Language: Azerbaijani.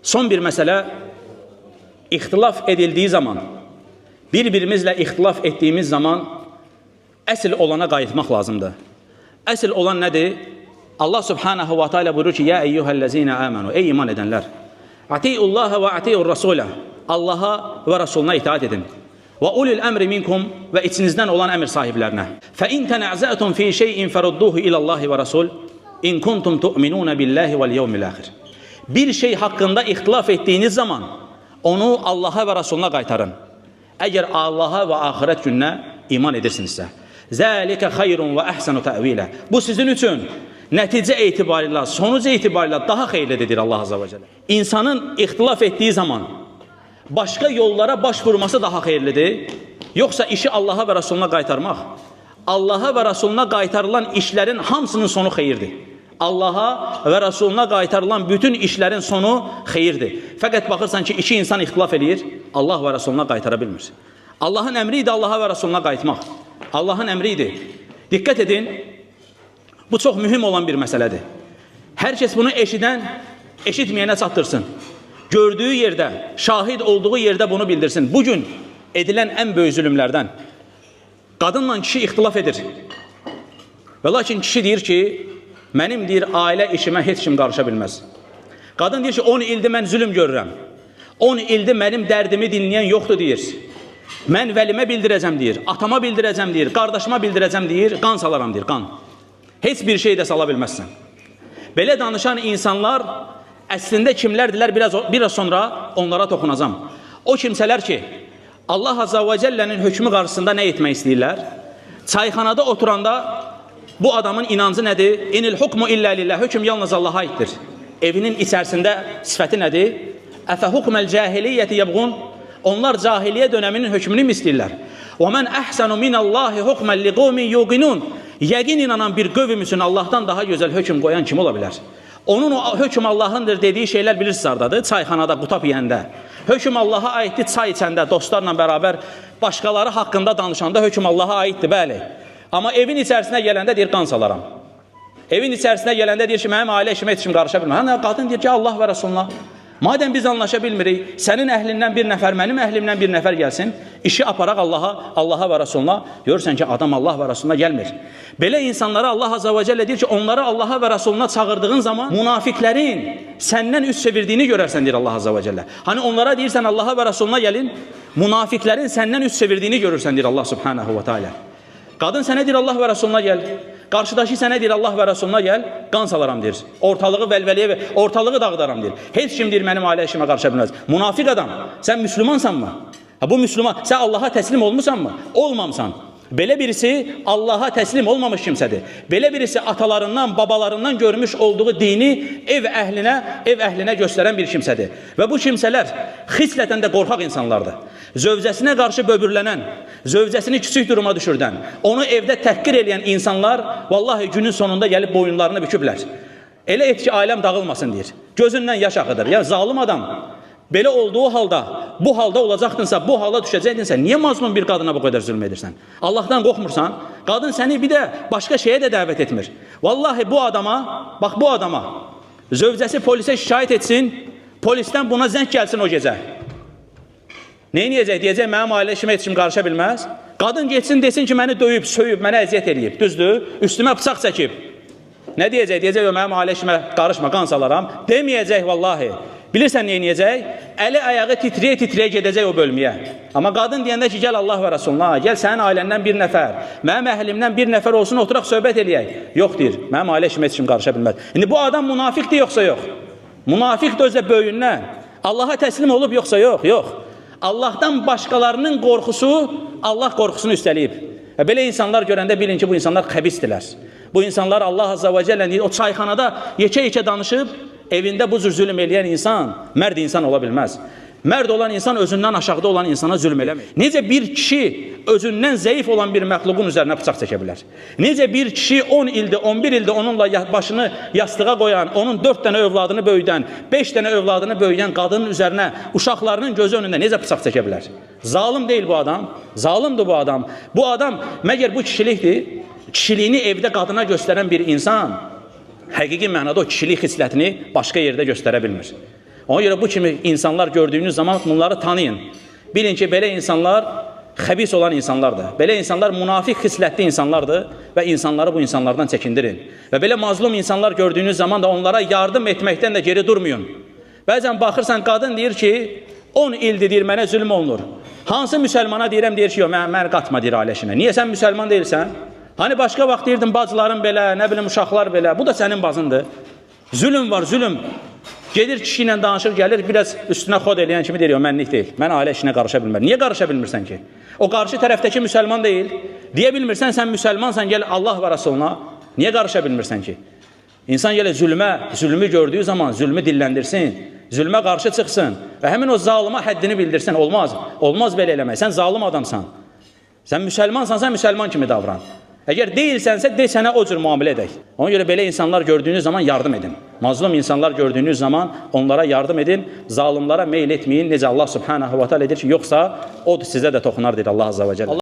Son bir mesele, ihtilaf edildiği zaman, birbirimizle ihtilaf ettiğimiz zaman əsl olana qayıtmaq lazımdır. Əsl olan nədir? Allah subhanahu wa ta'ala buyurur ki, ya eyyuhəl-ləzine əmənu, ey iman edənlər, ati'ullaha və ati'ur rasulə, Allaha və Rasuluna itaat edin. Və ulil əmri minkum, və içinizdən olan əmr sahiblərinə. Fə in tənəzətum fi şeyin fərudduhu ilallahi və rasul, in kuntum tu'minuna billahi vəl yevmil əxir. Bir şey haqqında ixtilaf etdiyiniz zaman onu Allaha və Rasuluna qaytarın. Əgər Allaha və axirət gününə iman edirsinizsə. Zəlikə xayrun və əhsənu təvilə. Bu sizin üçün nəticə etibarilə, sonuc etibarilə daha xeyirlidir Allah Azza və Cəllə. İnsanın ixtilaf etdiyi zaman başqa yollara başvurması daha xeyirlidir, yoxsa işi Allaha və Rasuluna qaytarmaq? Allaha və Rasuluna qaytarılan işlərin hamısının sonu xeyirdir. Allaha və Rasuluna qaytarılan bütün işlərin sonu xeyirdir. Fəqət baxırsan ki, iki insan ixtilaf edir, Allah və Rasuluna qaytara bilmir. Allahın əmri idi Allaha və Rasuluna qayıtmaq. Allahın əmri idi. Diqqət edin, bu çox mühüm olan bir məsələdir. Hər kəs bunu eşidən, eşitməyənə çatdırsın. Gördüyü yerdə, şahid olduğu yerdə bunu bildirsin. Bugün edilən ən böyük zülümlərdən qadınla kişi ixtilaf edir. Və lakin kişi deyir ki, mənim deyir, ailə işimə heç kim qarışa bilməz. Qadın deyir ki, 10 ildir mən zülüm görürəm. 10 ildir mənim dərdimi dinləyən yoxdur deyir. Mən vəlimə bildirəcəm deyir, atama bildirəcəm deyir, qardaşıma bildirəcəm deyir, qan salaram deyir, qan. Heç bir şey də sala bilməzsən. Belə danışan insanlar əslində kimlərdirlər, biraz sonra onlara toxunacam. O kimsələr ki, Allah Azza və Cəllənin hökmü qarşısında nə etmək istəyirlər? Çayxanada oturanda bu adamın inancı nədir? İnil hukmu illə lillah, hökm yalnız Allaha aiddir. Evinin içərisində sifəti nədir? Əfə hukməl cahiliyyəti yəbğun, onlar cahiliyyə dönəminin hökmünü mü istəyirlər? Və mən əhsənu minəllahi hukmən liqomin yuqinun, yəqin inanan bir qövm üçün Allahdan daha gözəl hökm qoyan kim ola bilər? Onun o hökm Allahındır dediyi şeylər bilirsiniz hardadır? Çayxanada, qutab yeyəndə. Hökm Allaha aiddir, çay içəndə, dostlarla bərabər başqaları haqqında danışanda hökm Allaha aiddir, bəli. Amma evin içərisinə gələndə deyir, qan salaram. Evin içərisinə gələndə deyir ki, mənim ailə işimə heç kim qarışa bilmir. Qadın deyir ki, Allah və Rasuluna, madəm biz anlaşa bilmirik, sənin əhlindən bir nəfər, mənim əhlimdən bir nəfər gəlsin, işi aparaq Allaha və Rasuluna, görürsən ki, adam Allah və Rasuluna gəlmir. Belə insanlara Allah Azza və Cəllə deyir ki, onları Allaha və Rasuluna çağırdığın zaman münafiqlərin səndən üst çevirdiğini görərsən, deyir Allah Azza və Cəllə. Hani onlara deyirsən Allaha və Rasuluna gəlin, münafiqlərin səndən üst çevirdiğini görürsən, deyir Allah Subhanahu və Teala. Qadın sənə deyir Allah və Rasuluna gəl, qarşıdakı sənə deyir Allah və Rasuluna gəl, qan salaram deyir, ortalığı vəlvəliyə və ortalığı dağıdaram deyir. Heç kim deyir mənim ailə işimə qarışa bilməz. Münafiq adam, sən müslümansanmı? Bu müslüman, sən Allaha təslim olmusanmı? Olmamsan. Belə birisi Allaha təslim olmamış kimsədir. Belə birisi atalarından, babalarından görmüş olduğu dini ev əhlinə göstərən bir kimsədir. Və bu kimsələr xislətən də qorxaq insanlardır. Zövcəsinə qarşı böbürlənən, zövcəsini kiçik duruma düşürdən, onu evdə təhqir eləyən insanlar vallahi günün sonunda gəlib boyunlarını büküblər. Elə et ki, ailəm dağılmasın deyir. Gözündən yaş axıdır. Ya zalim adam, belə olduğu halda, bu halda olacaqdınsa, bu hala düşəcəkdinsə, niyə mazlum bir qadına bu qədər zülm edirsən? Allahdan qorxmursan, qadın səni bir də başqa şeyə də dəvət etmir. Vallahi bu adama, bax bu adama, zövcəsi polisə şikayət etsin, polisdən buna zəng gəlsin o gecə. Neyniyəcək? Deyəcək, mənim ailə işimə heç kim qarışa bilməz. Qadın geçsin, desin ki, məni döyüb, söyüb, mənə əziyyət eləyib, düzdür? Üstümə bıçaq çəkib. Nə deyəcək? Deyəcək, mənim ailə işimə qarışma, qan salaram. Deməyəcək, vallahi. Bilirsən neyniyəcək? Əli ayağı titriyə gedəcək o bölməyə. Amma qadın deyəndə ki, gəl Allah və Rasuluna, gəl sənin ailəndən bir nəfər, mənim əhlimdən bir nəfər olsun, oturaq söhbət eləyək. Yox deyir, mənim ailə işimə heç kim qarışa bilməz. İndi bu adam münafiqdir yoxsa yox? Münafiqdir özə böyündən. Allaha təslim olub yoxsa yox? Yox. Allahdan başqalarının qorxusu Allah qorxusunu üstəliyib. Belə insanlar görəndə bilin ki, bu insanlar xəbisdirlər. Bu insanlar Allah Azza və Cəllə o çayxanada yekə-yekə danışıb, evində bu cür zülm eləyən insan mərd insan ola bilməz. Mərd olan insan özündən aşağıda olan insana zülm eləmir. Necə bir kişi özündən zəif olan bir məxluqun üzərinə bıçaq çəkə bilər? Necə bir kişi 10 ildir, 11 ildir onunla başını yastığa qoyan, onun 4 dənə övladını böyüdən, 5 dənə övladını böyüyən qadının üzərinə, uşaqlarının gözü önündə necə bıçaq çəkə bilər? Zalim deyil bu adam, zalimdir bu adam. Bu adam, məgər bu kişilikdir, kişiliyini evdə qadına göstərən bir insan, həqiqi mənada o kişilik xislətini başqa yerdə göstərə bilmir. Ona görə bu kimi insanlar gördüyünüz zaman bunları tanıyın. Bilin ki, belə insanlar xəbis olan insanlardır. Belə insanlar münafiq xislətli insanlardır və insanları bu insanlardan çəkindirin. Və belə mazlum insanlar gördüyünüz zaman da onlara yardım etməkdən də geri durmayın. Bəzən baxırsan, qadın deyir ki, 10 ildir deyir, mənə zülm olunur. Hansı müsəlmana deyirəm, deyir ki, yox, mən qatma deyir ailəşinə. Niyə sən müsəlman deyilsən? Hani başqa vaxt deyirdin, bacıların belə, nə bilim, uşaqlar belə. Bu da sənin bazındır. Zülm var, zülm. Gedir kişi ilə danışır, gəlir, biraz üstünə xod eləyən kimi deyir, mənlik deyil. Mən ailə işinə qarışa bilmərəm. Niyə qarışa bilmirsən ki? O qarşı tərəfdəki müsəlman deyil. Deyə bilmirsən, sən müsəlmansan, gəl Allah və Rasuluna. Niyə qarışa bilmirsən ki? İnsan gələ zülmü gördüyü zaman zülmü dilləndirsin, zülmə qarşı çıxsın və həmin o zalıma həddini bildirsin. Olmaz, olmaz belə eləmək. Sən zalım adamsan. Sən müsəlmansansa müsəlman kimi davran. Əgər deyilsənsə, de sənə o cür müamilə edək. Ona görə belə insanlar gördüyünüz zaman yardım edin. Mazlum insanlar gördüyünüz zaman onlara yardım edin. Zalimlara meyl etməyin. Necə Allah subhanahu wa ta'ala edir ki, yoxsa o sizə də toxunar, deyir Allah azza və cəllə.